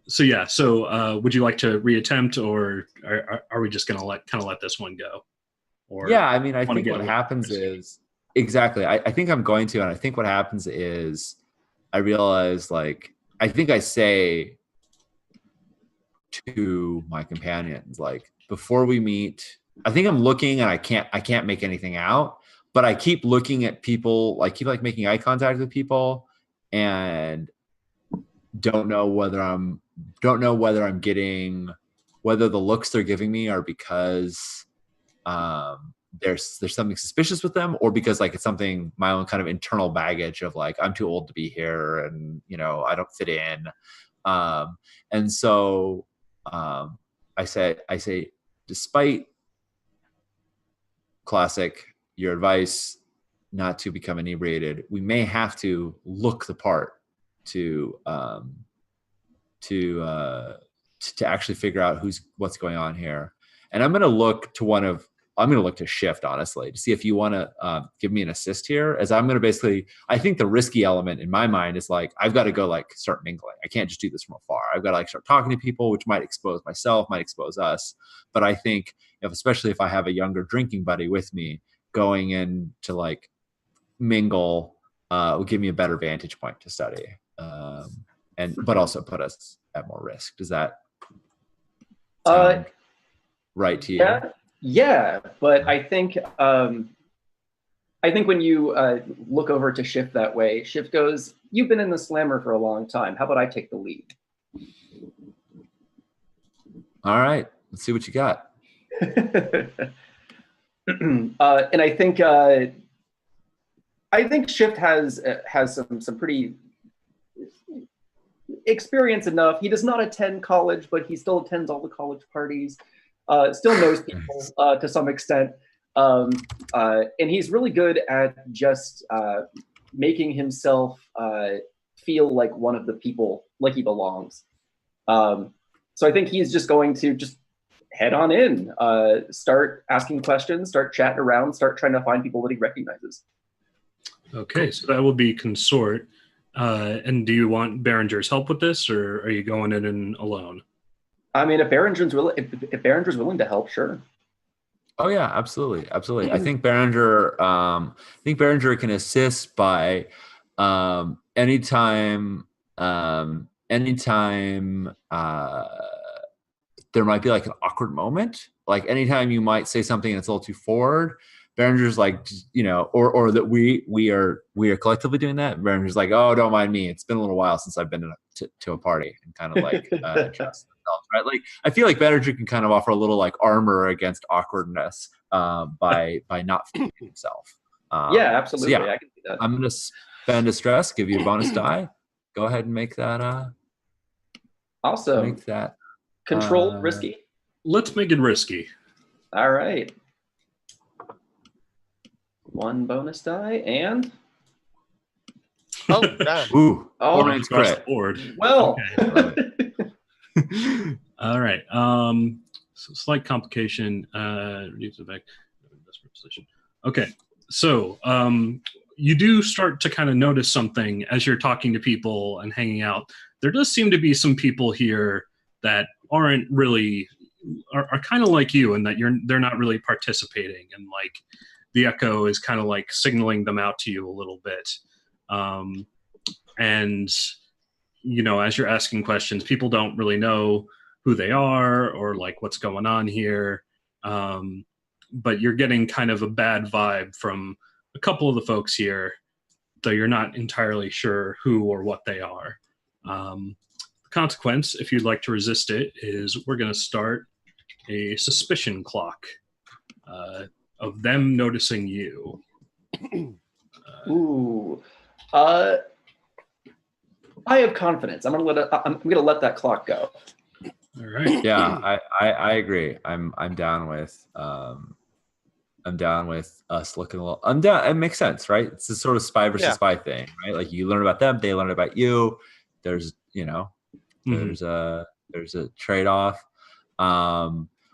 So would you like to reattempt, or are we just gonna let this one go? Or yeah, I mean, I think what happens is exactly. I think I'm going to, and I think what happens is I realize, like, I think I say to my companions, like, before we meet, I think I'm looking and I can't make anything out, but I keep looking at people, I keep like making eye contact with people, and don't know whether I'm getting, whether the looks they're giving me are because there's something suspicious with them, or because like it's something, my own kind of internal baggage of like, I'm too old to be here, and I don't fit in. And so I say, despite classic, your advice not to become inebriated, we may have to look the part to actually figure out what's going on here. And I'm going to look to Shift, honestly, to see if you want to give me an assist here, as I'm going to basically, I think the risky element in my mind is like, I've got to go like start mingling. I can't just do this from afar. I've got to like start talking to people, which might expose myself, might expose us. But I think especially if I have a younger drinking buddy with me, going in to like mingle will give me a better vantage point to study, but also put us at more risk. Does that sound right to you? Yeah, but I think when you look over to Shift that way, Shift goes, "You've been in the Slammer for a long time. How about I take the lead?" All right, let's see what you got. And I think Shift has some pretty experience enough. He does not attend college, but he still attends all the college parties. Still knows people to some extent, and he's really good at just making himself feel like one of the people, like he belongs. So I think he's just going to just head on in, start asking questions, start chatting around, start trying to find people that he recognizes. Okay, so that will be Consort. And do you want Berenger's help with this, or are you going in alone? I mean, if Berenger's willing to help, sure. Oh yeah, absolutely. I think Berenger can assist by anytime there might be like an awkward moment, like anytime you might say something and it's a little too forward, Berenger's like, or that we are collectively doing that. Berenger's like, "Oh, don't mind me. It's been a little while since I've been to a party," and kind of like adjust themselves, right? Like, I feel like Berenger can kind of offer a little like armor against awkwardness by not feeling himself. Yeah, absolutely. So yeah, I can see that. I'm going to spend a stress, give you a bonus die. Go ahead and make that. Awesome. Make that controlled risky. Let's make it risky. All right. One bonus die and oh, damn. Ooh, oh, across the board. Well, okay. All right. So slight complication. Reduce effect. Investment position. Okay. So you do start to kind of notice something as you're talking to people and hanging out. There does seem to be some people here that aren't really are kind of like you in that they're not really participating, and like the Echo is kind of like signaling them out to you a little bit. And as you're asking questions, people don't really know who they are or like what's going on here. But you're getting kind of a bad vibe from a couple of the folks here, though you're not entirely sure who or what they are. The consequence, if you'd like to resist it, is we're going to start a suspicion clock of them noticing you. Ooh. I have confidence. I'm gonna let that clock go. All right. Yeah, I agree. I'm down with us looking a little. I'm down. It makes sense, right? It's a sort of spy versus spy thing, right? Like you learn about them, they learn about you. There's there's a trade-off.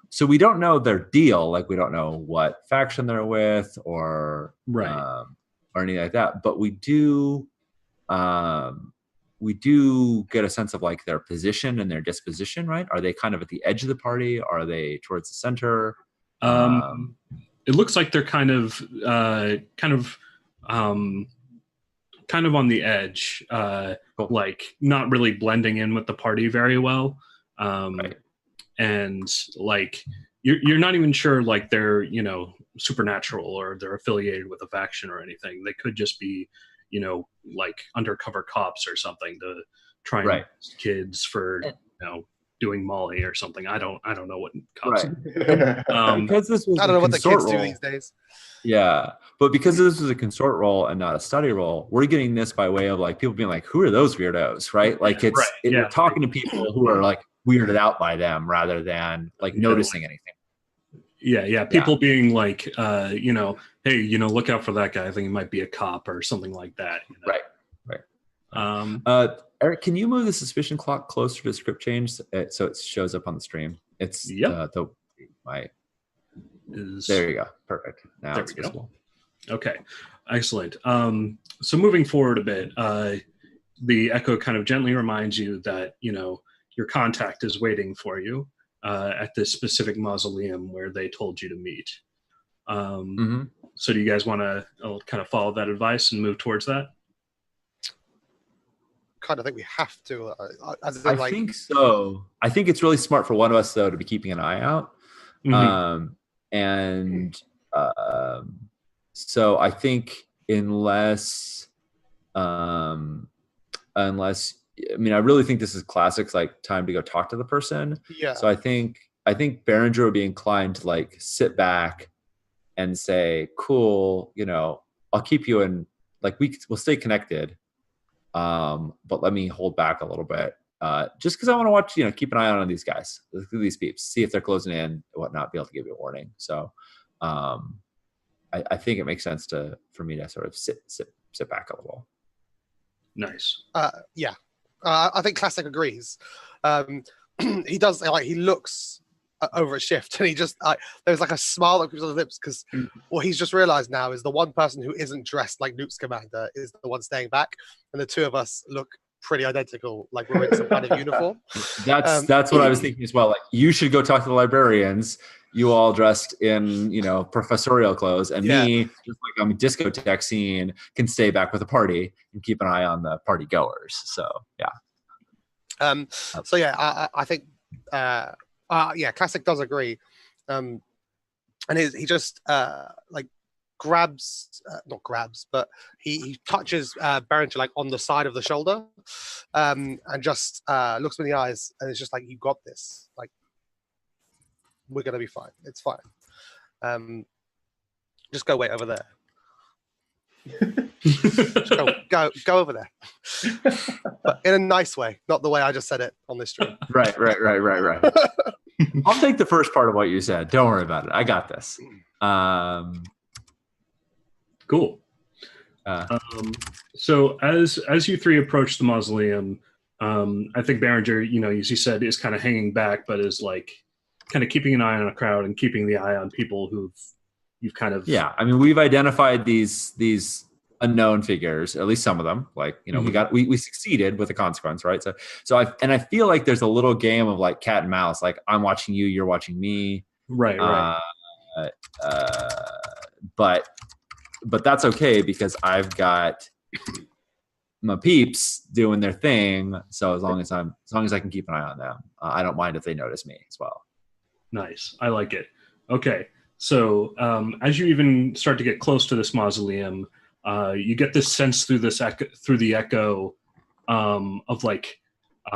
So we don't know their deal. Like we don't know what faction they're with or anything like that. But we do get a sense of like their position and their disposition, right? Are they kind of at the edge of the party? Are they towards the center? It looks like they're kind of on the edge, Cool. like not really blending in with the party very well. And like you're not even sure like they're supernatural or they're affiliated with a faction or anything. They could just be like undercover cops or something to try and arrest kids for doing Molly or something. I don't know what cops do. Because this was I don't know what the kids do these days. Yeah, but because this was a consort role and not a study role, we're getting this by way of like people being like, "Who are those weirdos?" Right? Like we're talking to people who are like weirded out by them rather than like noticing anything. Yeah. People being like, hey, look out for that guy. I think he might be a cop or something like that. Right. Eric, can you move the suspicion clock closer to the script change so it shows up on the stream? It's there you go. Perfect. Now it's visible. Okay, excellent. So moving forward a bit, the Echo kind of gently reminds you that your contact is waiting for you at this specific mausoleum where they told you to meet. So do you guys want to kind of follow that advice and move towards that? Kind of think we have to. I think so. I think it's really smart for one of us though to be keeping an eye out. So I think unless I really think this is classic, like time to go talk to the person. Yeah. So I think Berenger would be inclined to like sit back and say, cool, I'll keep you in, like we'll stay connected. But let me hold back a little bit. Just because I want to watch, keep an eye on these guys, these peeps, see if they're closing in and whatnot, be able to give you a warning. So I think it makes sense for me to sort of sit back a little. Nice. I think Classic agrees. He does, like, he looks over at Shift and he just, there's like a smile that comes on his lips because what he's just realized now is the one person who isn't dressed like Nuke's commander is the one staying back, and the two of us look pretty identical, like we're in some kind of uniform. That's what I was thinking as well. Like, you should go talk to the librarians, you all dressed in, professorial clothes, and me, just like I'm a discotheque scene, can stay back with the party and keep an eye on the party goers. So yeah. I think Classic does agree. And he just not grabs, but he touches Berenger like on the side of the shoulder, and just looks him in the eyes, and it's just like, you got this. Like, we're gonna be fine. It's fine. Just go wait over there. go over there, but in a nice way, not the way I just said it on this stream. Right. I'll take the first part of what you said. Don't worry about it. I got this. Cool. So as you three approach the mausoleum, I think Berenger, as you said, is kind of hanging back, but is like kind of keeping an eye on a crowd and keeping the eye on people you've kind of. Yeah, I mean, we've identified these unknown figures, at least some of them. Like, you know, we succeeded with the consequence, right? So I feel like there's a little game of like cat and mouse. Like I'm watching you, you're watching me. Right. But that's okay because I've got my peeps doing their thing. So as long as I can keep an eye on them, I don't mind if they notice me as well. Nice. I like it. Okay. So as you even start to get close to this mausoleum, you get this sense through the echo of like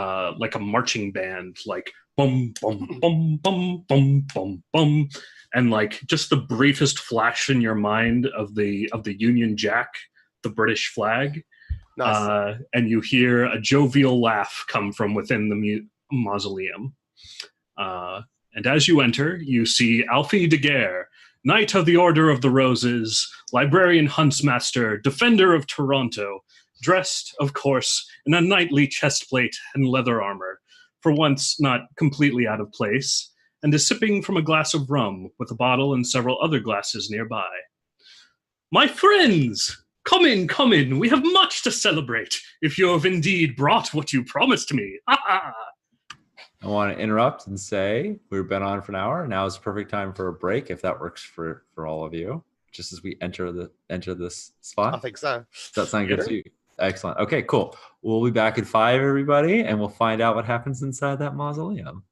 a marching band, like bum bum bum bum bum bum bum, and like just the briefest flash in your mind of the Union Jack, the British flag. Nice. And you hear a jovial laugh come from within the mausoleum. And as you enter, you see Alfie de Guerre, Knight of the Order of the Roses, Librarian Huntsmaster, Defender of Toronto, dressed, of course, in a knightly chestplate and leather armor, for once not completely out of place, and is sipping from a glass of rum with a bottle and several other glasses nearby. My friends! Come in, we have much to celebrate, if you have indeed brought what you promised me. Ha ha! I want to interrupt and say we've been on for an hour. Now is the perfect time for a break, if that works for all of you. Just as we enter this spot. I think so. Does that sound good to you? Excellent. Okay, cool. We'll be back at 5, everybody, and we'll find out what happens inside that mausoleum.